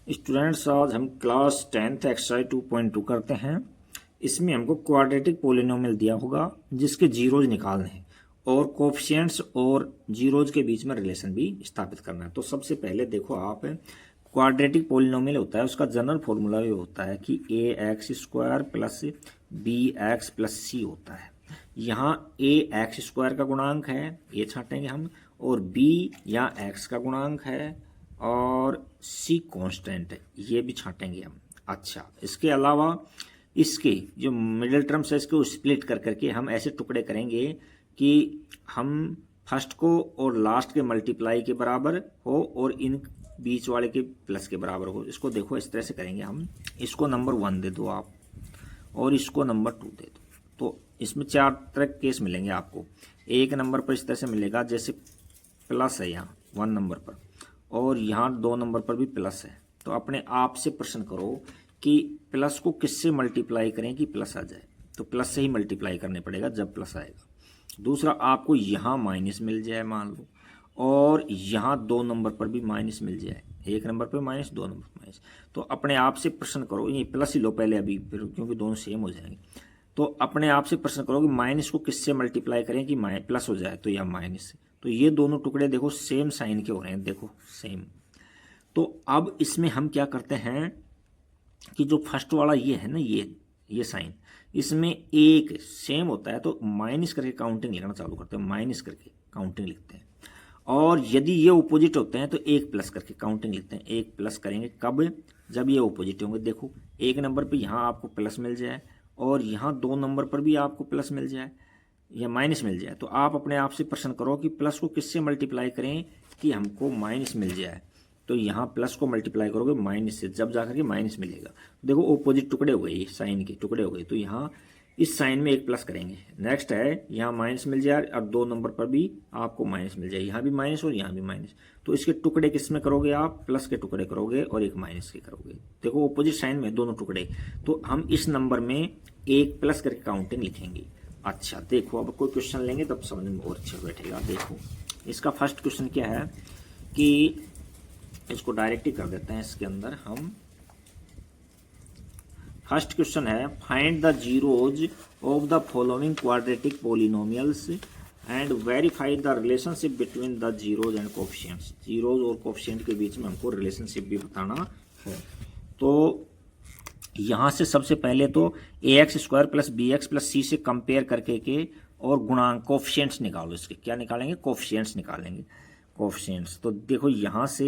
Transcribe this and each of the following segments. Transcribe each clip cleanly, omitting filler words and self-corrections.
Students, आज हम class 10th exercise 2.2 करते हैं। इसमें हमको क्वाड्रेटिक पोलिनोमियल दिया होगा जिसके जीरोज निकालने हैं और कोफिशिएंट्स और जीरोज के बीच में रिलेशन भी स्थापित करना है। तो सबसे पहले देखो, आप क्वाड्रेटिक पोलिनोमियल होता है, उसका जनरल फॉर्मूला ये होता है कि A X square plus B X plus C होता है। यहाँ ए एक्स स्क्वायर का गुणांक है, ये छाटेंगे हम, और बी या एक्स का गुणांक है और सी कांस्टेंट है, ये भी छाटेंगे हम। अच्छा, इसके अलावा इसके जो मिडिल टर्म्स है इसको स्प्लिट कर करके हम ऐसे टुकड़े करेंगे कि हम फर्स्ट को और लास्ट के मल्टीप्लाई के बराबर हो और इन बीच वाले के प्लस के बराबर हो। इसको देखो, इस तरह से करेंगे हम। इसको नंबर 1 दे दो आप और इसको नंबर 2 दे दो। तो इसमें 4 तरह के केस मिलेंगे आपको। एक नंबर पर इस तरह से मिलेगा, जैसे प्लस है यहाँ 1 नंबर पर और यहाँ 2 नंबर पर भी प्लस है। तो अपने आप से प्रश्न करो कि प्लस को किससे मल्टीप्लाई करें कि प्लस आ जाए। तो प्लस से ही मल्टीप्लाई करने पड़ेगा जब प्लस आएगा। दूसरा, आपको यहाँ माइनस मिल जाए मान लो, और यहाँ 2 नंबर पर भी माइनस मिल जाए। 1 नंबर पर माइनस, 2 नंबर पर माइनस। तो अपने आप से प्रश्न करो, ये प्लस ही लो पहले अभी, फिर क्योंकि दोनों सेम हो जाएंगे। तो अपने आप से प्रश्न करो कि माइनस को किससे मल्टीप्लाई करें कि प्लस हो जाए। तो यह माइनस से। तो ये दोनों टुकड़े देखो सेम साइन के हो रहे हैं, देखो सेम। तो अब इसमें हम क्या करते हैं कि जो फर्स्ट वाला ये है ना, ये साइन, इसमें एक सेम होता है तो माइनस करके काउंटिंग लिखना चालू करते हैं, माइनस करके काउंटिंग लिखते हैं। और यदि ये ऑपोजिट होते हैं तो एक प्लस करके काउंटिंग लिखते हैं। एक प्लस करेंगे कब? जब ये ऑपोजिट होंगे। देखो, 1 नंबर पे यहाँ आपको प्लस मिल जाए और यहाँ 2 नंबर पर भी आपको प्लस मिल जाए या माइनस मिल जाए। तो आप अपने आप से प्रश्न करो कि प्लस को किससे मल्टीप्लाई करें कि हमको माइनस मिल जाए। तो यहाँ प्लस को मल्टीप्लाई करोगे माइनस से, जब जाकर के माइनस मिलेगा। देखो, ऑपोजिट टुकड़े हो गए, साइन के टुकड़े हो गए। तो यहाँ इस साइन में एक प्लस करेंगे। नेक्स्ट है, यहाँ माइनस मिल जाए और 2 नंबर पर भी आपको माइनस मिल जाए। यहाँ भी माइनस और यहाँ भी माइनस। तो इसके टुकड़े किस में करोगे आप? प्लस के टुकड़े करोगे और एक माइनस के करोगे। देखो, ऑपोजिट साइन में दोनों टुकड़े। तो हम इस नंबर में एक प्लस करके काउंटिंग लिखेंगे। अच्छा, देखो, अब कोई क्वेश्चन लेंगे तब समझ में और अच्छा बैठेगा। देखो, इसका फर्स्ट क्वेश्चन क्या है कि इसको डायरेक्ट ही कर देते हैं। इसके अंदर हम फर्स्ट क्वेश्चन है, find the zeros of the following quadratic polynomials and verify the relationship between the zeros and coefficients. Zeros और कोफिशिएंट के बीच में हमको रिलेशनशिप भी बताना है। तो यहाँ से सबसे पहले तो A X square plus B X plus C से कंपेयर करके के और गुणांक कोफिशिएंट्स निकालो। इसके क्या निकालेंगे? कोफिशिएंट्स निकालेंगे। कोफिशिएंट्स तो देखो, यहाँ से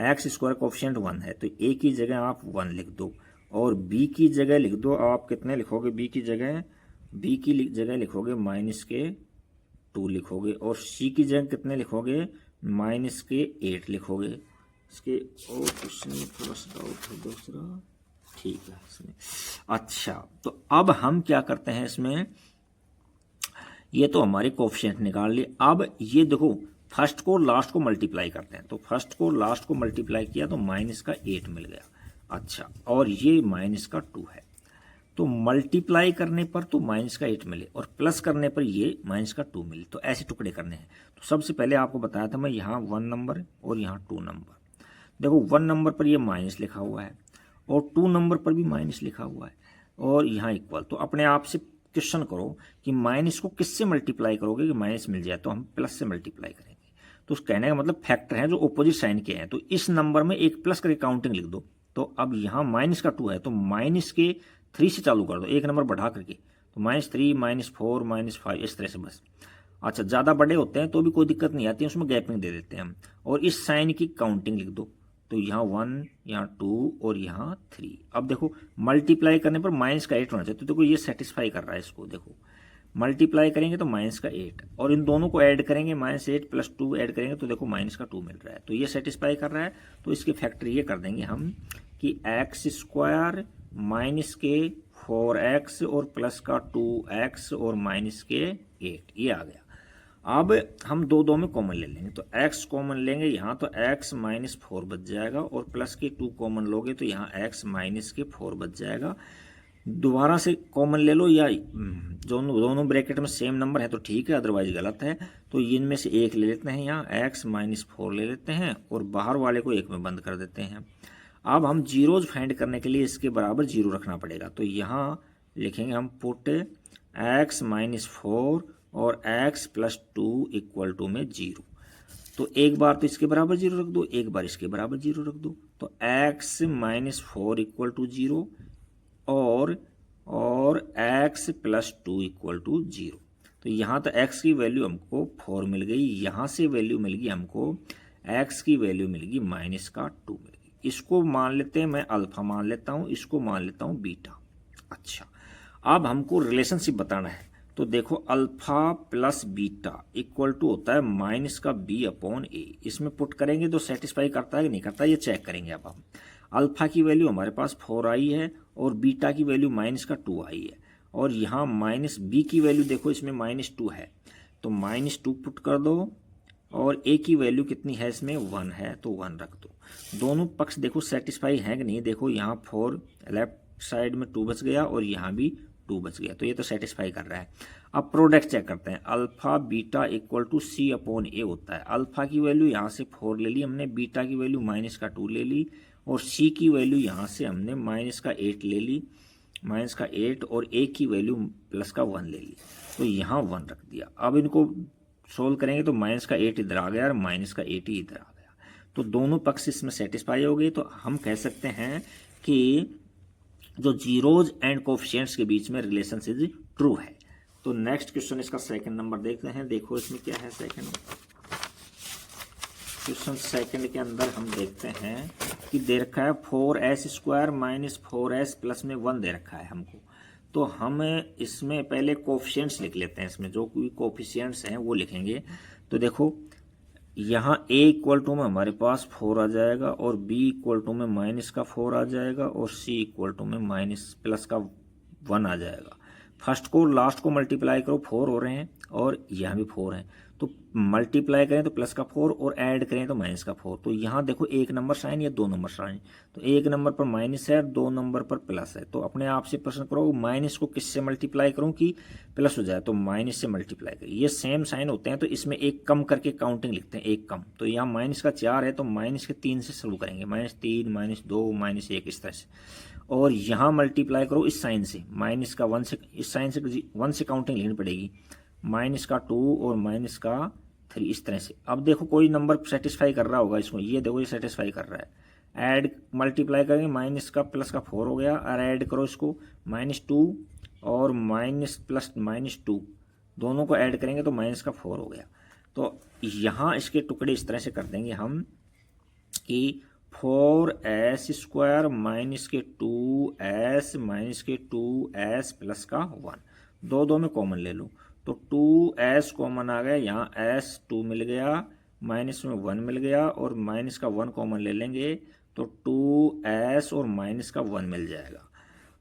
एक्स स्क्वायर कोफिशिएंट 1 है तो ए की जगह आप 1 लिख दो और बी की जगह लिख दो। आप कितने लिखोगे? बी की जगह लिखोगे माइनस के 2 लिखोगे और सी की जगह कितने लिखोगे? माइनस के 8 लिखोगे। इसके और क्वेश्चन में थोड़ा सा डाउट है दूसरा, ठीक है इसमें। अच्छा, तो अब हम क्या करते हैं इसमें, ये तो हमारे कोफिशिएंट निकाल लिए। अब ये देखो, फर्स्ट को लास्ट को मल्टीप्लाई करते हैं। तो फर्स्ट को लास्ट को मल्टीप्लाई किया तो माइनस का 8 मिल गया। अच्छा, और ये माइनस का 2 है। तो मल्टीप्लाई करने पर तो माइनस का 8 मिले और प्लस करने पर ये माइनस का 2 मिले। तो ऐसे टुकड़े करने हैं। तो सबसे पहले आपको बताया था मैं, यहाँ 1 नंबर और यहाँ 2 नंबर। देखो, 1 नंबर पर ये माइनस लिखा हुआ है और 2 नंबर पर भी माइनस लिखा हुआ है और यहाँ इक्वल। तो अपने आप से क्वेश्चन करो कि माइनस को किससे मल्टीप्लाई करोगे कि माइनस मिल जाए। तो हम प्लस से मल्टीप्लाई करेंगे। तो कहने का मतलब फैक्टर हैं जो ऑपोजिट साइन के हैं। तो इस नंबर में एक प्लस करके काउंटिंग लिख दो। तो अब यहाँ माइनस का 2 है तो माइनस के 3 से चालू कर दो, एक नंबर बढ़ा करके। तो -3 -4 -5 इस तरह से बस। अच्छा, ज़्यादा बड़े होते हैं तो भी कोई दिक्कत नहीं आती है, उसमें गैपिंग दे देते हैं हम। और इस साइन की काउंटिंग लिख दो। तो यहाँ 1, यहाँ 2 और यहाँ 3। अब देखो, मल्टीप्लाई करने पर माइनस का 8 होना चाहिए। तो देखो, ये सेटिस्फाई कर रहा है इसको। देखो, मल्टीप्लाई करेंगे तो माइनस का 8 और इन दोनों को ऐड करेंगे, -8 + 2 ऐड करेंगे तो देखो माइनस का 2 मिल रहा है। तो ये सेटिस्फाई कर रहा है। तो इसके फैक्टर ये कर देंगे हम कि एक्स स्क्वायर माइनस के 4x और प्लस का 2x और माइनस के 8, ये आ गया। अब हम 2 में कॉमन ले लेंगे। तो x कॉमन लेंगे यहाँ, तो x -4 बच जाएगा और प्लस के 2 कॉमन लोगे तो यहाँ x -4 बच जाएगा। दोबारा से कॉमन ले लो, या दोनों ब्रैकेट में सेम नंबर है तो ठीक है, अदरवाइज गलत है। तो इनमें से एक ले लेते हैं, यहाँ x -4 ले लेते हैं और बाहर वाले को 1 में बंद कर देते हैं। अब हम जीरोज फाइंड करने के लिए इसके बराबर जीरो रखना पड़ेगा। तो यहाँ लिखेंगे हम पुट x माइनस 4 और x प्लस 2 इक्वल टू में जीरो। तो एक बार तो इसके बराबर जीरो रख दो, एक बार इसके बराबर जीरो रख दो। तो x minus 4 equal to zero और x plus 2 equal to zero. तो यहाँ तो x की वैल्यू हमको 4 मिल गई, यहाँ से वैल्यू मिल गई हमको x की वैल्यू मिल गई माइनस का 2 मिल गई। इसको मान लेते हैं, मैं अल्फा मान लेता हूँ, इसको मान लेता हूँ बीटा। अच्छा, अब हमको रिलेशनशिप बताना है। तो देखो alpha plus beta equal to होता है माइनस का b अपॉन ए। इसमें पुट करेंगे तो सेटिस्फाई करता है कि नहीं करता, ये चेक करेंगे। अब हम अल्फा की वैल्यू हमारे पास 4 आई है और बीटा की वैल्यू माइनस का 2 आई है, और यहाँ माइनस बी की वैल्यू देखो इसमें माइनस 2 है, तो माइनस 2 पुट कर दो, और ए की वैल्यू कितनी है इसमें 1 है, तो 1 रख दो। दोनों पक्ष देखो सेटिस्फाई है कि नहीं, देखो यहाँ 4 लेफ्ट साइड में 2 बच गया और यहाँ भी 2 बच गया, तो ये तो सेटिस्फाई कर रहा है। अब प्रोडक्ट चेक करते हैं। Alpha beta equal to C upon A होता है। अल्फा की वैल्यू यहाँ से 4 ले ली हमने, बीटा की वैल्यू माइनस का 2 ले ली, और सी की वैल्यू यहाँ से हमने माइनस का 8 ले ली, माइनस का 8, और ए की वैल्यू प्लस का 1 ले ली, तो यहाँ 1 रख दिया। अब इनको सोल्व करेंगे तो माइनस का 8 इधर आ गया और माइनस का 8 ही इधर आ गया, तो दोनों पक्ष इसमें सेटिस्फाई हो गए। तो हम कह सकते हैं कि जो जीरोज एंड कोफिशिएंट्स के बीच में रिलेशनशिप ट्रू है। तो नेक्स्ट क्वेश्चन इसका सेकंड नंबर देखते हैं। देखो इसमें क्या है सेकंड क्वेश्चन। सेकंड के अंदर हम देखते हैं कि दे रखा है 4s square minus 4s plus में 1 दे रखा है हमको। तो हम इसमें पहले कोफिशिएंट्स लिख लेते हैं, इसमें जो कोई कोफिशिएंट्स हैं वो लिखेंगे। तो देखो यहाँ a इक्वल टू में हमारे पास 4 आ जाएगा, और b इक्वल टू में माइनस का 4 आ जाएगा, और c इक्वल टू में माइनस प्लस का 1 आ जाएगा। फर्स्ट को लास्ट को मल्टीप्लाई करो, 4 हो रहे हैं, और यहाँ भी 4 हैं, तो मल्टीप्लाई करें तो प्लस का 4 और ऐड करें तो माइनस का 4। तो यहाँ देखो 1 नंबर साइन या 2 नंबर साइन, तो 1 नंबर पर माइनस है, 2 नंबर पर प्लस है। तो अपने आप से प्रश्न करो माइनस को किससे मल्टीप्लाई करूँ कि प्लस हो जाए, तो माइनस से मल्टीप्लाई करें। ये सेम साइन होते हैं, तो इसमें एक कम करके काउंटिंग लिखते हैं, एक कम। तो यहाँ माइनस का 4 है, तो माइनस के 3 से शुरू करेंगे, -3 -2 -1 इस तरह से, और यहाँ मल्टीप्लाई करो इस साइन से, माइनस का 1 से, इस साइन से 1 से काउंटिंग लेनी पड़ेगी, माइनस का 2 और माइनस का 3 इस तरह से। अब देखो कोई नंबर सेटिस्फाई कर रहा होगा इसको, ये देखो ये सेटिस्फाई कर रहा है। ऐड मल्टीप्लाई करेंगे, माइनस का प्लस का 4 हो गया, और ऐड करो इसको -2 और माइनस प्लस -2, दोनों को ऐड करेंगे तो माइनस का 4 हो गया। तो यहाँ इसके टुकड़े इस तरह से कर देंगे हम कि 4s स्क्वायर माइनस के 2s माइनस के 2s प्लस का 1, 2 में कॉमन ले लो, तो 2s कॉमन आ गया, यहाँ s 2 मिल गया, माइनस में 1 मिल गया, और माइनस का 1 कॉमन ले लेंगे तो 2s और माइनस का 1 मिल जाएगा।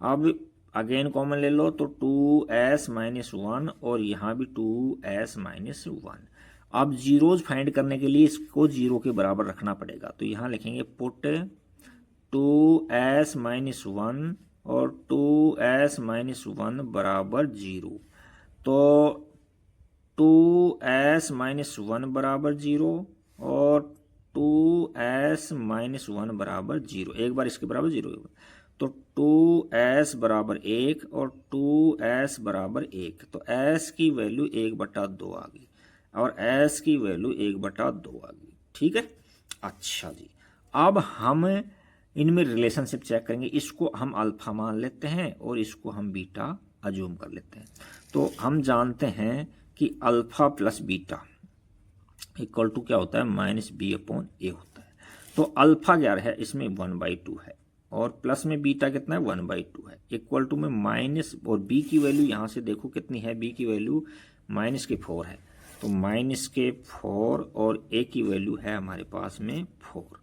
अब अगेन कॉमन ले लो तो 2s माइनस 1, और यहाँ भी 2s माइनस 1। अब जीरोज फाइंड करने के लिए इसको 0 के बराबर रखना पड़ेगा। तो यहाँ लिखेंगे पुट 2s माइनस 1 और 2s माइनस 1 बराबर 0। तो 2s माइनस 1 बराबर 0 और 2s माइनस 1 बराबर 0, एक बार इसके बराबर 0, तो 2s बराबर 1 और 2s बराबर 1, तो s की वैल्यू 1/2 आ गई, और s की वैल्यू 1/2 आ गई। ठीक है, अच्छा जी। अब हम इनमें रिलेशनशिप चेक करेंगे। इसको हम अल्फा मान लेते हैं और इसको हम बीटा अज्यूम कर लेते हैं। तो हम जानते हैं कि alpha plus beta equal to क्या होता है, -b/a होता है। तो अल्फा क्या है, इसमें 1/2 है, और प्लस में बीटा कितना है, 1/2 है, इक्वल टू में माइनस, और b की वैल्यू यहाँ से देखो कितनी है, b की वैल्यू -4 है, तो -4, और a की वैल्यू है हमारे पास में 4।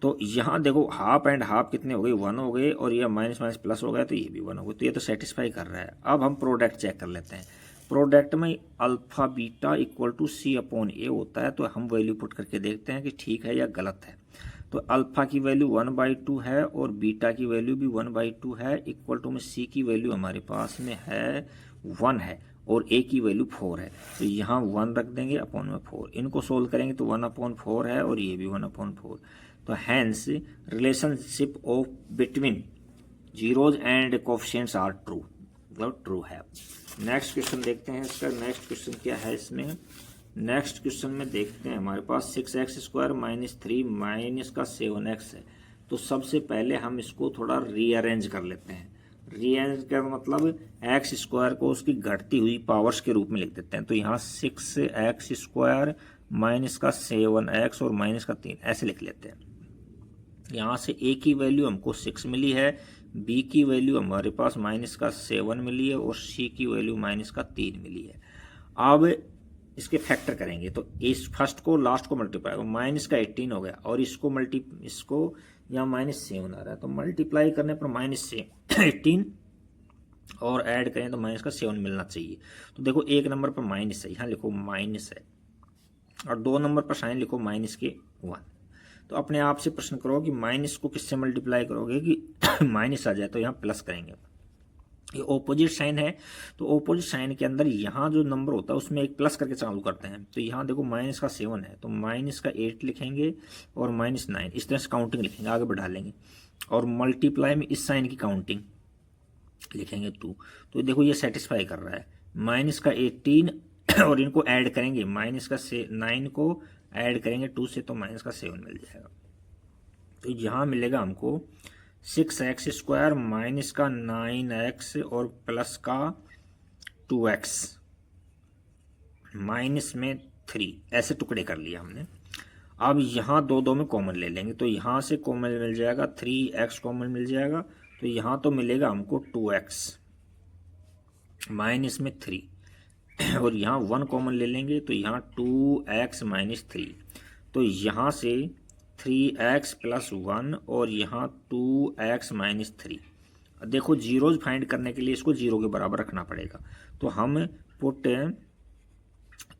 तो यहाँ देखो हाफ एंड हाफ कितने हो गए, 1 हो गए, और यह माइनस माइनस प्लस हो गया, तो ये भी 1 हो गया, तो ये तो सेटिस्फाई कर रहा है। अब हम प्रोडक्ट चेक कर लेते हैं। प्रोडक्ट में alpha beta equal to c/a होता है, तो हम वैल्यू पुट करके देखते हैं कि ठीक है या गलत है। तो अल्फा की वैल्यू 1/2 है और बीटा की वैल्यू भी 1/2 है, इक्वल टू में c की वैल्यू हमारे पास में है 1 है, और a की वैल्यू 4 है, तो यहाँ 1 रख देंगे अपॉन में 4। इनको सोल्व करेंगे तो 1/4 है, और ये भी 1/4। तो hence relationship of between zeros and coefficients are true, मतलब ट्रू है। नेक्स्ट क्वेश्चन देखते हैं इसका। नेक्स्ट क्वेश्चन क्या है इसमें? नेक्स्ट क्वेश्चन में देखते हैं हमारे पास 6x² माइनस 3 माइनस का 7x है। तो सबसे पहले हम इसको थोड़ा रीअरेंज कर लेते हैं। रीअरेंज का मतलब x² को उसकी घटती हुई पावर्स के रूप में लिख देते हैं। तो यहाँ 6x² माइनस का 7x और माइनस का 3 ऐसे लिख लेते हैं। यहाँ से a की वैल्यू हमको 6 मिली है, b की वैल्यू हमारे पास माइनस का 7 मिली है और c की वैल्यू माइनस का 3 मिली है। अब इसके फैक्टर करेंगे तो इस फर्स्ट को लास्ट को मल्टीप्लाई हो, माइनस का 18 हो गया और इसको यहाँ -7 आ रहा है। तो मल्टीप्लाई करने पर -18 और ऐड करें तो माइनस का 7 मिलना चाहिए। तो देखो एक नंबर पर माइनस है, यहाँ लिखो माइनस है, और 2 नंबर पर साइन लिखो -1। तो अपने आप से प्रश्न करो कि माइनस को किससे मल्टीप्लाई करोगे कि माइनस आ जाए, तो यहाँ प्लस करेंगे। ये ऑपोजिट साइन है, तो ऑपोजिट साइन के अंदर यहाँ जो नंबर होता है उसमें एक प्लस करके चालू करते हैं। तो यहाँ देखो माइनस का 7 है तो माइनस का 8 लिखेंगे और -9, इस तरह से काउंटिंग लिखेंगे, आगे बढ़ा लेंगे। और मल्टीप्लाई में इस साइन की काउंटिंग लिखेंगे 2। तो देखो ये सेटिस्फाई कर रहा है। माइनस का 18 और इनको ऐड करेंगे, माइनस का 9 को ऐड करेंगे 2 से तो माइनस का 7 मिल जाएगा। तो यहाँ मिलेगा हमको 6x² माइनस का 9x और प्लस का 2x माइनस में 3, ऐसे टुकड़े कर लिया हमने। अब यहाँ 2 में कॉमन ले लेंगे, तो यहाँ से कॉमन मिल जाएगा 3x कॉमन मिल जाएगा, तो यहाँ तो मिलेगा हमको 2x माइनस में 3 और यहाँ 1 कॉमन ले लेंगे तो यहाँ 2x माइनस 3, तो यहाँ से 3x प्लस 1 और यहाँ 2x माइनस 3। देखो जीरोज फाइंड करने के लिए इसको 0 के बराबर रखना पड़ेगा, तो हम पुट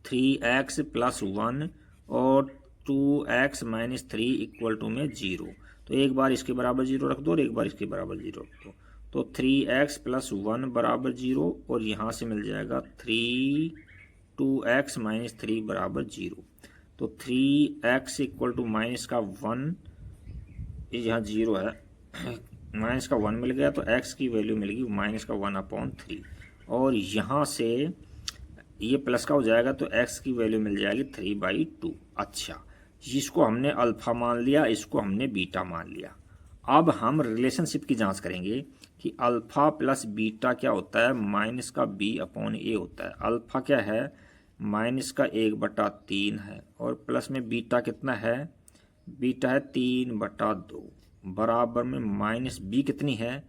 3x प्लस 1 और 2x माइनस 3 इक्वल टू में 0। तो एक बार इसके बराबर 0 रख दो और एक बार इसके बराबर 0 रख दो, तो 3x प्लस 1 बराबर 0 और यहाँ से मिल जाएगा 2x माइनस 3 बराबर 0। तो 3x इक्वल टू माइनस का 1, यहाँ 0 है, माइनस का 1 मिल गया तो x की वैल्यू मिलेगी माइनस का 1/3 और यहाँ से ये प्लस का हो जाएगा तो x की वैल्यू मिल जाएगी 3/2। अच्छा, जिसको हमने अल्फा मान लिया, इसको हमने बीटा मान लिया। अब हम रिलेशनशिप की जांच करेंगे कि अल्फा प्लस बीटा क्या होता है, माइनस का b/a होता है। अल्फा क्या है, माइनस का 1/3 है और प्लस में बीटा कितना है, बीटा है 3/2 बराबर में माइनस b कितनी है,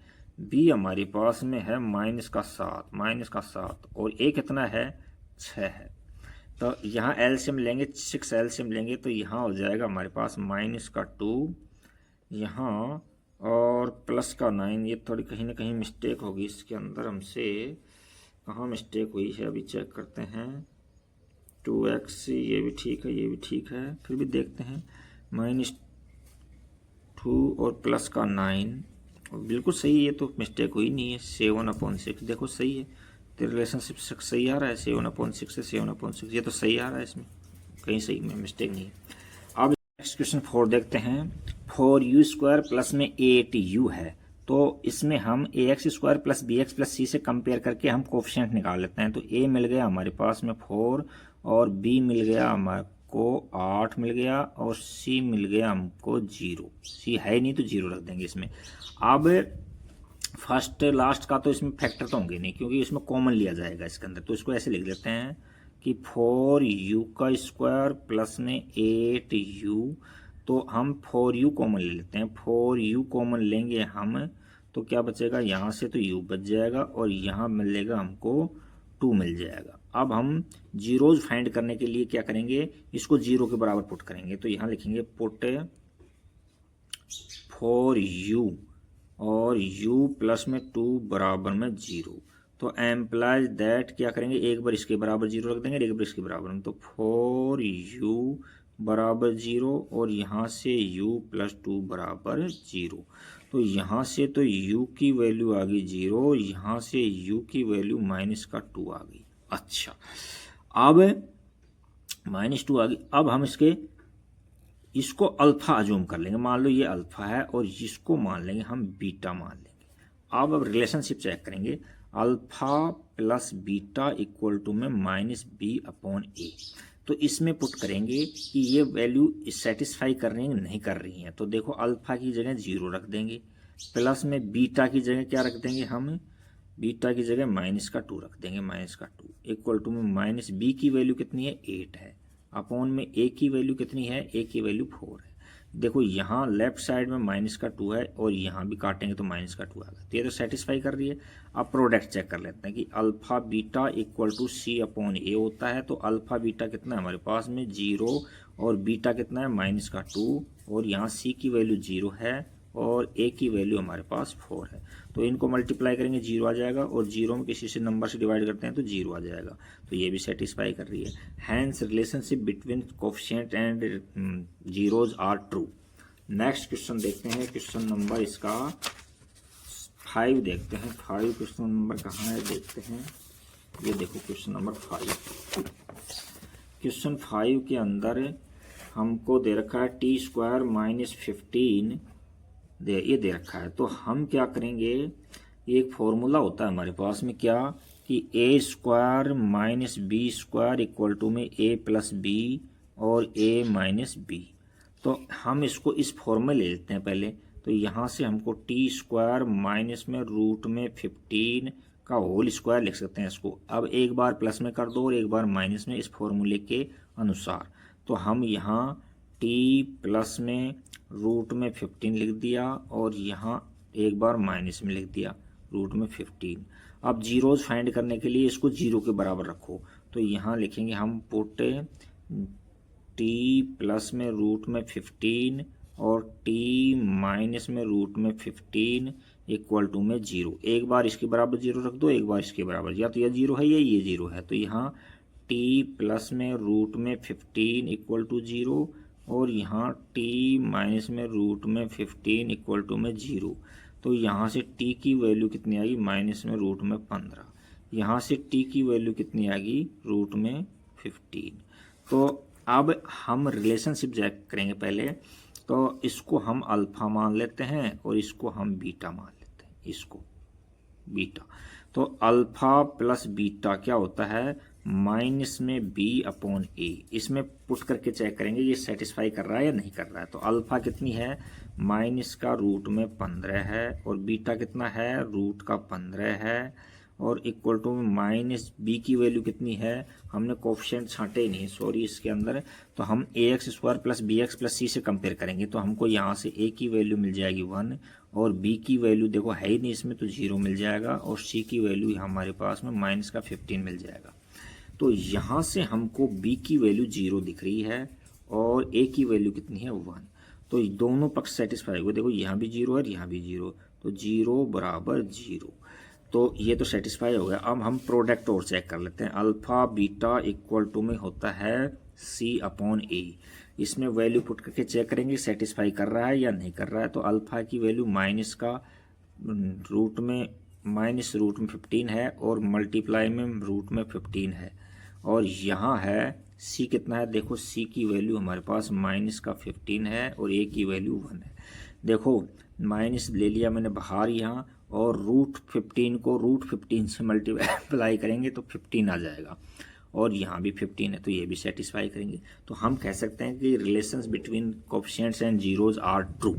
b हमारे पास में है माइनस का 7 और a कितना है 6 है। तो यहाँ एलसीएम लेंगे, 6 एलसीएम लेंगे तो यहाँ हो जाएगा हमारे पास माइनस का 2 यहाँ और प्लस का 9। ये थोड़ी कहीं ना कहीं मिस्टेक होगी इसके अंदर, हमसे कहाँ मिस्टेक हुई है अभी चेक करते हैं। 2x ये भी ठीक है, ये भी ठीक है, फिर भी देखते हैं। -2 और प्लस का 9 बिल्कुल सही है, ये तो मिस्टेक हुई नहीं है। 7/6 देखो सही है, तो रिलेशनशिप सही आ रहा है, 7/6 से 7/6 ये तो सही आ रहा है, इसमें कहीं सही में मिस्टेक नहीं है। अब नेक्स्ट क्वेश्चन 4 देखते हैं। 4u² प्लस में 8u है, तो इसमें हम ax² plus bx plus c से कंपेयर करके हम कोफिशिएंट निकाल लेते हैं। तो a मिल गया हमारे पास में 4 और b मिल गया हमारे को 8 मिल गया और c मिल गया हमको 0। c है नहीं तो 0 रख देंगे इसमें। अब फर्स्ट लास्ट का तो इसमें फैक्टर तो होंगे नहीं क्योंकि इसमें कॉमन लिया जाएगा इसके अंदर, तो इसको ऐसे लिख देते हैं कि 4u² प्लस में 8u, तो हम 4u कॉमन ले लेते हैं। 4u कॉमन लेंगे हम तो क्या बचेगा, यहाँ से तो u बच जाएगा और यहाँ मिलेगा हमको 2 मिल जाएगा। अब हम जीरोज फाइंड करने के लिए क्या करेंगे, इसको 0 के बराबर पुट करेंगे। तो यहाँ लिखेंगे पुट 4u और u प्लस में 2 बराबर में 0। तो एम्प्लाइज दैट क्या करेंगे, एक बार इसके बराबर 0 रख देंगे, एक बार इसके बराबर में, तो 4u बराबर 0 और यहाँ से u प्लस 2 बराबर 0। तो यहाँ से तो u की वैल्यू आ गई 0, यहाँ से u की वैल्यू माइनस का 2 आ गई। अच्छा, अब -2 आ गई। अब हम इसके इसको अल्फा अज्यूम कर लेंगे, मान लो ये अल्फा है और इसको मान लेंगे हम बीटा मान लेंगे। अब रिलेशनशिप चेक करेंगे, alpha plus beta equal to में माइनस बी अपॉन ए। तो इसमें पुट करेंगे कि ये वैल्यू सेटिस्फाई कर रही है नहीं कर रही हैं। तो देखो अल्फा की जगह 0 रख देंगे, प्लस में बीटा की जगह क्या रख देंगे हम, बीटा की जगह -2 रख देंगे, -2 इक्वल टू में माइनस बी की वैल्यू कितनी है 8 है, अपॉन में ए की वैल्यू कितनी है, ए की वैल्यू 4 है। देखो यहाँ लेफ्ट साइड में -2 है और यहाँ भी काटेंगे तो -2 आ गया, तो ये तो सेटिस्फाई कर रही है। अब प्रोडक्ट चेक कर लेते हैं कि alpha beta equal to C upon A होता है। तो अल्फा बीटा कितना है हमारे पास में 0 और बीटा कितना है -2 और यहाँ सी की वैल्यू 0 है और ए की वैल्यू हमारे पास 4 है। तो इनको मल्टीप्लाई करेंगे 0 आ जाएगा और 0 में किसी से नंबर से डिवाइड करते हैं तो 0 आ जाएगा। तो ये भी सेटिस्फाई कर रही है। Hence relationship between coefficient and zeros are true. Next question देखते हैं, क्वेश्चन नंबर इसका 5 देखते हैं। 5 क्वेश्चन नंबर कहाँ है देखते हैं, ये देखो क्वेश्चन नंबर 5। क्वेश्चन 5 के अंदर हमको दे रखा है t² - 15 ये दे रखा है। तो हम क्या करेंगे, एक फॉर्मूला होता है हमारे पास में क्या कि a² - b² इक्वल टू में a + b और a - b। तो हम इसको इस फॉर्म में ले लेते हैं पहले। तो यहाँ से हमको t² माइनस में रूट में 15 का होल स्क्वायर लिख सकते हैं इसको। अब एक बार प्लस में कर दो और एक बार माइनस में, इस फॉर्मूले के अनुसार। तो हम यहाँ t प्लस में रूट में 15 लिख दिया और यहाँ एक बार माइनस में लिख दिया रूट में 15। अब जीरोज फाइंड करने के लिए इसको 0 के बराबर रखो। तो यहाँ लिखेंगे हम पुट t प्लस में रूट में 15 और t माइनस में रूट में 15 इक्वल टू में 0। एक बार इसके बराबर 0 रख दो, एक बार इसके बराबर, या तो यह 0 है या ये 0 है। तो यहाँ t प्लस में रूट में 15 इक्वल टू 0 और यहाँ t माइनस में रूट में 15 इक्वल टू में 0। तो यहाँ से t की वैल्यू कितनी आएगी, माइनस में रूट में 15। यहाँ से t की वैल्यू कितनी आएगी, रूट में 15। तो अब हम रिलेशनशिप चेक करेंगे पहले। तो इसको हम अल्फा मान लेते हैं और इसको हम बीटा मान लेते हैं, इसको बीटा। तो अल्फा प्लस बीटा क्या होता है, माइनस में b अपॉन ए। इसमें पुट करके चेक करेंगे ये सेटिस्फाई कर रहा है या नहीं कर रहा है। तो अल्फा कितनी है, माइनस का रूट में 15 है और बीटा कितना है, रूट का 15 है और इक्वल टू में माइनस बी की वैल्यू कितनी है, हमने कोफिशिएंट छांटे नहीं सॉरी इसके अंदर। तो हम ax² plus bx plus c से कंपेयर करेंगे। तो हमको यहाँ से a की वैल्यू मिल जाएगी 1 और b की वैल्यू देखो है ही नहीं इसमें तो 0 मिल जाएगा और c की वैल्यू हमारे पास में -15 मिल जाएगा। तो यहाँ से हमको b की वैल्यू 0 दिख रही है और a की वैल्यू कितनी है 1। तो दोनों पक्ष सेटिस्फाई हुए, देखो यहाँ भी 0 है यहाँ भी 0, तो 0 बराबर 0। तो ये तो सेटिस्फाई हो गया। अब हम प्रोडक्ट और चेक कर लेते हैं। अल्फा बीटा इक्वल टू में होता है c अपॉन ए। इसमें वैल्यू पुट करके चेक करेंगे सेटिस्फाई कर रहा है या नहीं कर रहा है। तो अल्फा की वैल्यू माइनस का रूट में 15 है और मल्टीप्लाई में रूट में 15 है और यहाँ है c कितना है, देखो c की वैल्यू हमारे पास -15 है और a की वैल्यू 1 है। देखो माइनस ले लिया मैंने बाहर यहाँ और √15 को √15 से मल्टीप्लाई करेंगे तो 15 आ जाएगा और यहाँ भी 15 है तो ये भी सेटिस्फाई करेंगे। तो हम कह सकते हैं कि relations between coefficients and zeros are true.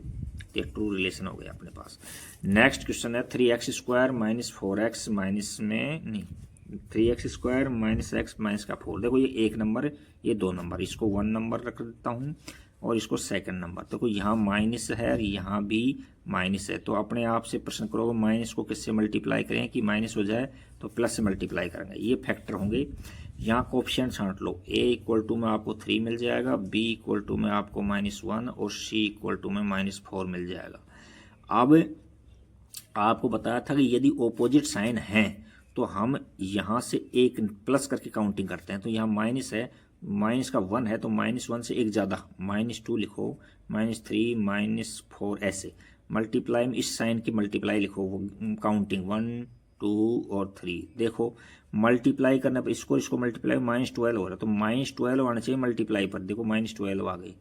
ये ट्रू रिलेशन हो गया अपने पास। नेक्स्ट क्वेश्चन है 3x² - 4x माइनस में नहीं 3x² - x माइनस का 4। देखो ये 1 नंबर ये 2 नंबर, इसको 1 नंबर रख देता हूँ और इसको सेकंड नंबर। देखो यहाँ माइनस है और यहाँ भी माइनस है। तो अपने आप से प्रश्न करोगे माइनस को किससे मल्टीप्लाई करें कि माइनस हो जाए, तो प्लस से मल्टीप्लाई करेंगे। ये फैक्टर होंगे। यहाँ कोफिशिएंट छांट लो, a इक्वल टू में आपको 3 मिल जाएगा, b इक्वल टू में आपको -1 और c इक्वल टू में -4 मिल जाएगा। अब आपको बताया था कि यदि ऑपोजिट साइन है तो हम यहाँ से एक प्लस करके काउंटिंग करते हैं। तो यहाँ माइनस है, माइनस का 1 है तो -1 से एक ज़्यादा -2 लिखो, -3 -4 ऐसे मल्टीप्लाई में इस साइन की मल्टीप्लाई लिखो, काउंटिंग 1 2 और 3। देखो मल्टीप्लाई करने पर इसको मल्टीप्लाई -12 हो रहा है तो -12 आना चाहिए मल्टीप्लाई पर। देखो -12 आ गई।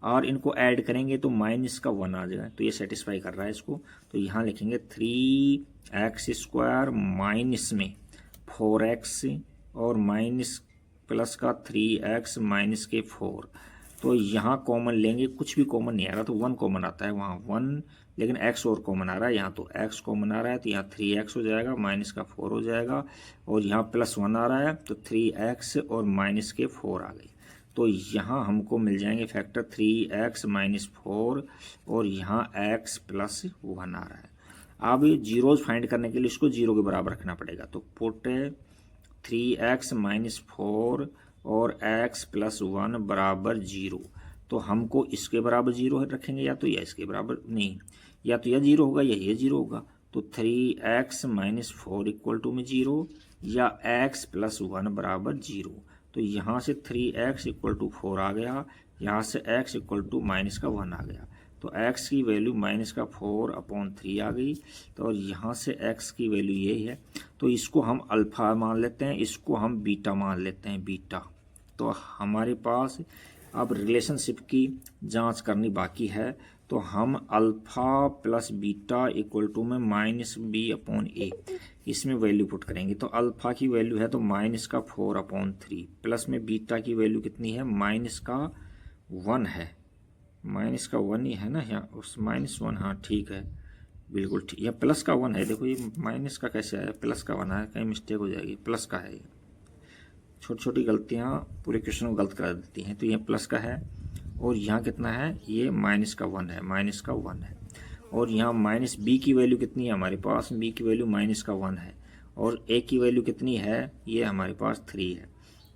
और इनको ऐड करेंगे तो माइनस का 1 आ जाएगा, तो ये सेटिस्फाई कर रहा है इसको। तो यहाँ लिखेंगे 3x² माइनस में 4x और माइनस प्लस का 3x माइनस के 4। तो यहाँ कॉमन लेंगे, कुछ भी कॉमन नहीं आ रहा तो 1 कॉमन आता है, वहाँ 1, लेकिन x और कॉमन आ रहा है, यहाँ तो x कॉमन आ रहा है तो यहाँ 3x हो जाएगा, माइनस का 4 हो जाएगा, और यहाँ +1 आ रहा है तो 3x और माइनस के 4 आ गई। तो यहाँ हमको मिल जाएंगे फैक्टर 3x माइनस 4 और यहाँ x + 1 आ रहा है। अब जीरोज फाइंड करने के लिए इसको 0 के बराबर रखना पड़ेगा, तो पुट 3x माइनस 4 और x + 1 बराबर 0। तो हमको इसके बराबर 0 रखेंगे, या तो या इसके बराबर नहीं, या तो यह 0 होगा या ये 0 होगा। तो 3x माइनस 4 इक्वल टू में 0 या x + 1 बराबर 0। तो यहाँ से 3x इक्वल टू 4 आ गया, यहाँ से x इक्वल टू माइनस का 1 आ गया, तो x की वैल्यू माइनस का 4/3 आ गई। तो और यहाँ से x की वैल्यू यही है, तो इसको हम अल्फ़ा मान लेते हैं, इसको हम बीटा मान लेते हैं, बीटा। तो हमारे पास अब रिलेशनशिप की जांच करनी बाकी है, तो हम alpha plus beta equal to में -b/a इसमें वैल्यू पुट करेंगे। तो अल्फ़ा की वैल्यू है तो माइनस का 4/3 प्लस में बीटा की वैल्यू कितनी है, माइनस का 1 है, माइनस का 1 ही है ना यहाँ, उस -1, हाँ ठीक है, बिल्कुल ठीक। यह प्लस का 1 है, देखो ये माइनस का कैसे आया, प्लस का 1 आया, कहीं मिस्टेक हो जाएगी, प्लस का है ये। छोटी छोटी गलतियाँ पूरे क्वेश्चन को गलत कर देती हैं। तो ये प्लस का है और यहाँ कितना है, ये माइनस का 1 है, माइनस का 1 है। और यहाँ माइनस b की वैल्यू कितनी है हमारे पास, b की वैल्यू माइनस का 1 है, और a की वैल्यू कितनी है, ये हमारे पास 3 है।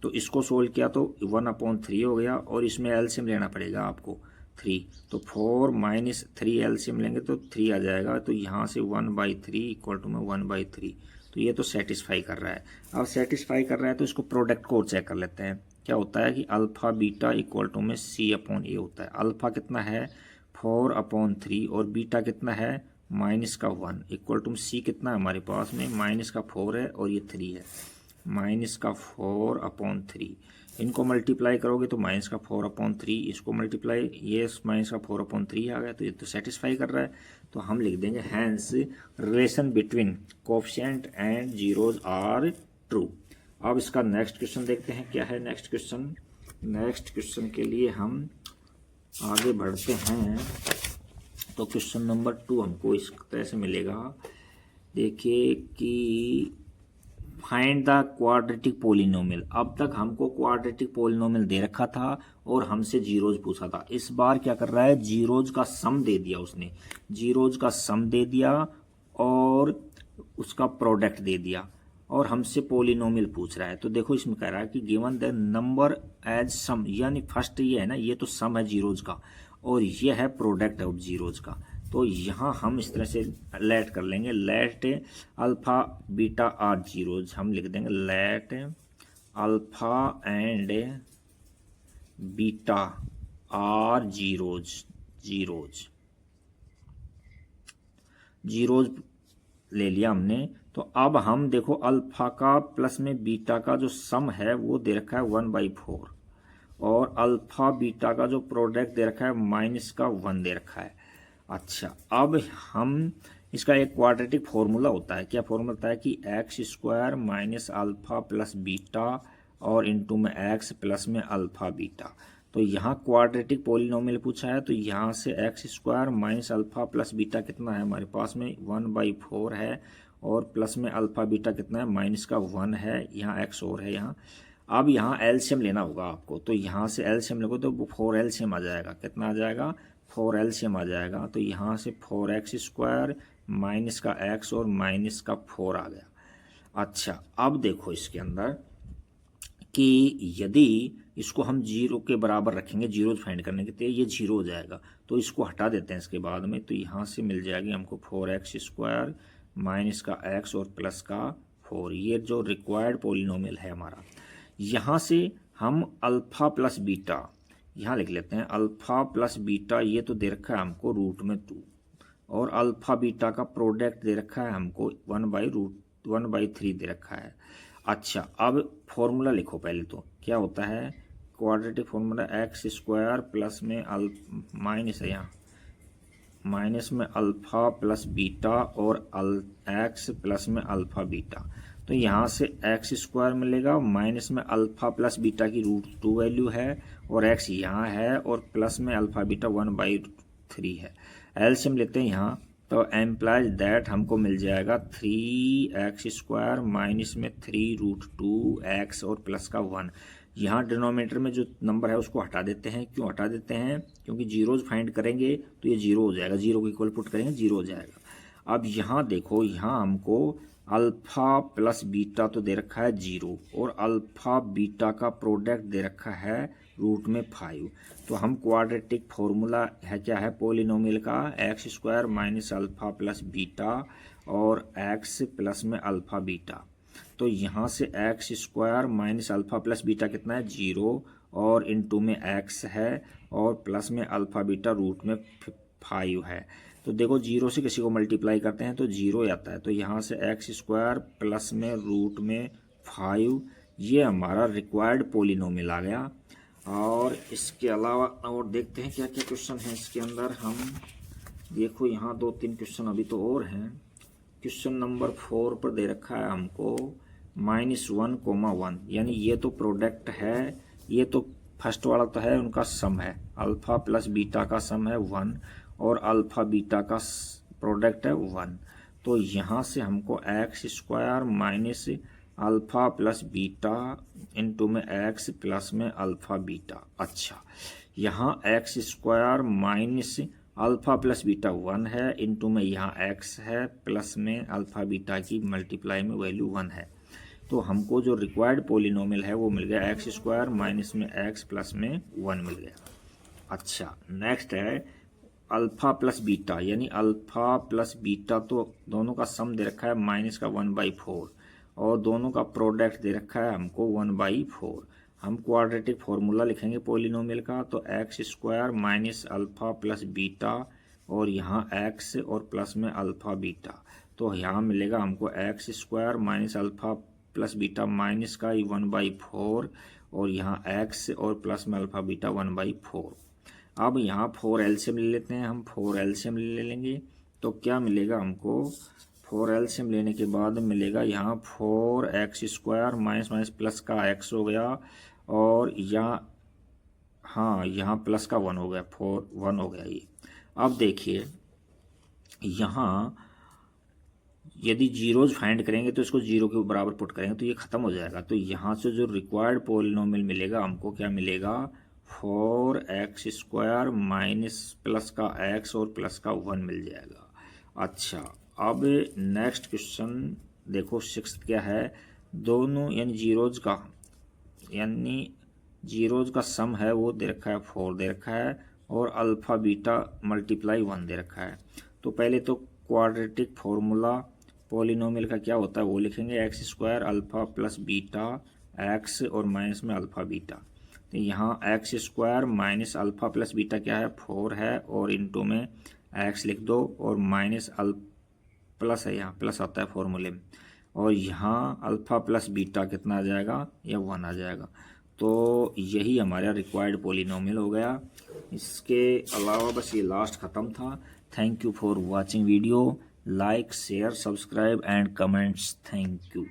तो इसको सोल्व किया तो 1/3 हो गया, और इसमें एलसीएम लेना पड़ेगा आपको 3, तो 4 - 3 एलसीएम लेंगे तो 3 आ जाएगा। तो यहाँ से 1/3 इक्वल टू में 1/3, तो ये तो सेटिस्फाई कर रहा है। अब सेटिस्फाई कर रहा है तो इसको प्रोडक्ट को चेक कर लेते हैं। क्या होता है कि अल्फ़ा बीटा इक्वल टू में c/a होता है। अल्फ़ा कितना है 4/3 और बीटा कितना है माइनस का 1 इक्वल टू c कितना है हमारे पास में माइनस का 4 है और ये 3 है, माइनस का 4/3। इनको मल्टीप्लाई करोगे तो माइनस का 4/3, इसको मल्टीप्लाई, ये माइनस का 4/3 आ गया, तो ये तो सेटिस्फाई कर रहा है। तो हम लिख देंगे hence relation between coefficient and zeros are true. अब इसका नेक्स्ट क्वेश्चन देखते हैं क्या है नेक्स्ट क्वेश्चन। नेक्स्ट क्वेश्चन के लिए हम आगे बढ़ते हैं। तो क्वेश्चन नंबर 2 हमको इस तरह से मिलेगा, देखिए कि फाइंड द क्वाड्रेटिक पोलिनोमियल। अब तक हमको क्वाड्रेटिक पोलिनोमियल दे रखा था और हमसे जीरोज पूछा था। इस बार क्या कर रहा है, जीरोज का सम दे दिया उसने, जीरोज का सम दे दिया और उसका प्रोडक्ट दे दिया, और हमसे पोलिनोमियल पूछ रहा है। तो देखो इसमें कह रहा है कि गिवन द नंबर एज सम, यानी फर्स्ट ये है ना, ये तो सम है जीरोज का और ये है प्रोडक्ट ऑफ जीरोज का। तो यहाँ हम इस तरह से लेट कर लेंगे, let alpha beta are zeros, हम लिख देंगे let alpha and beta are zeros, zeros zeros ले लिया हमने। तो अब हम देखो अल्फा का प्लस में बीटा का जो सम है वो दे रखा है 1/4 और अल्फा बीटा का जो प्रोडक्ट दे रखा है माइनस का 1 दे रखा है। अच्छा, अब हम इसका एक क्वाड्रेटिक फॉर्मूला होता है, क्या फॉर्मूला होता है कि x² minus alpha plus beta और इनटू में x प्लस में अल्फा बीटा। तो यहाँ क्वाड्रेटिक पोलिनोमियल पूछा है, तो यहाँ से x² minus alpha plus beta कितना है हमारे पास में 1/4 है, और प्लस में अल्फा बीटा कितना है माइनस का 1 है, यहाँ x और है यहाँ। अब यहाँ एलसीएम लेना होगा आपको, तो यहाँ से एलसीएम लोगे तो 4 एलसीएम आ जाएगा, कितना आ जाएगा 4 एलसीएम आ जाएगा। तो यहाँ से 4x² माइनस का x और माइनस का 4 आ गया। अच्छा, अब देखो इसके अंदर कि यदि इसको हम 0 के बराबर रखेंगे, जीरो फाइंड करने के लिए, ये 0 हो जाएगा, तो इसको हटा देते हैं इसके बाद में। तो यहाँ से मिल जाएगी हमको 4x² माइनस का x और प्लस का 4, ये जो रिक्वायर्ड पोलिनोमियल है हमारा। यहाँ से हम अल्फा प्लस बीटा यहाँ लिख लेते हैं, अल्फा प्लस बीटा ये तो दे रखा है हमको √2, और अल्फा बीटा का प्रोडक्ट दे रखा है हमको 1/3 दे रखा है। अच्छा, अब फॉर्मूला लिखो पहले, तो क्या होता है quadratic formula x square plus में माइनस है यहाँ, माइनस में अल्फ़ा प्लस बीटा और एक्स प्लस में अल्फ़ा बीटा। तो यहाँ से एक्स स्क्वायर मिलेगा, माइनस में अल्फ़ा प्लस बीटा की √2 वैल्यू है और एक्स यहाँ है और प्लस में अल्फ़ा बीटा 1/3 है। एलसीएम लेते हैं यहाँ, तो एम्प्लाइज दैट हमको मिल जाएगा 3x² माइनस में 3√2x और प्लस का 1। यहाँ डिनोमिनेटर में जो नंबर है उसको हटा देते हैं। क्यों हटा देते हैं? क्योंकि जीरोज फाइंड करेंगे तो ये जीरो हो जाएगा, जीरो को इक्वल पुट करेंगे जीरो हो जाएगा। अब यहाँ देखो, यहाँ हमको अल्फ़ा प्लस बीटा तो दे रखा है 0 और अल्फ़ा बीटा का प्रोडक्ट दे रखा है रूट में 5। तो हम क्वाड्रेटिक फॉर्मूला है क्या है पोलिनोमियल का, x² minus alpha plus beta और x प्लस में अल्फ़ा बीटा। तो यहाँ से x² minus alpha plus beta कितना है 0 और इनटू में x है और प्लस में अल्फ़ा बीटा रूट में 5 है। तो देखो 0 से किसी को मल्टीप्लाई करते हैं तो 0 आता है। तो यहाँ से x² प्लस में रूट में 5, ये हमारा रिक्वायर्ड पोलिनोमियल आ गया। और इसके अलावा और देखते हैं क्या क्या क्वेश्चन हैं इसके अंदर। हम देखो यहाँ 2-3 क्वेश्चन अभी तो और हैं। क्वेश्चन नंबर 4 पर दे रखा है हमको -1, यानी ये तो प्रोडक्ट है, ये तो फर्स्ट वाला तो है उनका सम है, अल्फ़ा प्लस बीटा का सम है 1 और अल्फ़ा बीटा का प्रोडक्ट है 1। तो यहाँ से हमको x² minus alpha plus beta into में x प्लस में अल्फ़ा बीटा। अच्छा, यहाँ x² minus alpha plus beta 1 है, इनटू में यहाँ x है प्लस में अल्फ़ा बीटा की मल्टीप्लाई में वैल्यू 1 है। तो हमको जो रिक्वायर्ड पोलिनोमियल है वो मिल गया x² माइनस में x प्लस में 1 मिल गया। अच्छा, नेक्स्ट है अल्फ़ा प्लस बीटा, यानी अल्फ़ा प्लस बीटा तो दोनों का सम दे रखा है माइनस का 1/4 और दोनों का प्रोडक्ट दे रखा है हमको 1/4। हम क्वाड्रेटिक फॉर्मूला लिखेंगे पोलिनोमियल का, तो x² minus alpha plus beta और यहाँ x और प्लस में अल्फ़ा बीटा। तो यहाँ मिलेगा हमको x² minus alpha plus beta minus का 1/4 और यहाँ x और प्लस में अल्फ़ा बीटा 1/4। अब यहाँ 4 एलसीएम ले लेते हैं हम, 4 एलसीएम ले लेंगे तो क्या मिलेगा हमको, 4 एलसीएम लेने के बाद मिलेगा यहाँ 4x² माइनस माइनस प्लस का x हो गया और यहाँ हाँ यहाँ प्लस का 1 हो गया, 1 हो गया ये। अब देखिए यहाँ यदि जीरोज फाइंड करेंगे तो इसको 0 के बराबर पुट करेंगे तो ये ख़त्म हो जाएगा। तो यहाँ से जो रिक्वायर्ड पोलिनोमियल मिलेगा हमको क्या मिलेगा, 4x² माइनस प्लस का x और प्लस का 1 मिल जाएगा। अच्छा, अब नेक्स्ट क्वेश्चन देखो 6 क्या है, दोनों यानी जीरोज का सम है वो दे रखा है 4 दे रखा है और अल्फ़ा बीटा मल्टीप्लाई 1 दे रखा है। तो पहले तो क्वाड्रेटिक फॉर्मूला पोलिनोमियल का क्या होता है वो लिखेंगे, x² alpha plus beta x और माइनस में अल्फ़ा बीटा। तो यहाँ x² minus alpha plus beta क्या है 4 है और इनटू में x लिख दो और माइनस प्लस है, यहाँ प्लस आता है फॉर्मूले में और यहाँ अल्फ़ा प्लस बीटा कितना आ जाएगा, या 1 आ जाएगा। तो यही हमारा रिक्वायर्ड पोलिनोमियल हो गया। इसके अलावा बस ये लास्ट ख़त्म था। Thank you for watching video, like share subscribe and comments, thank you.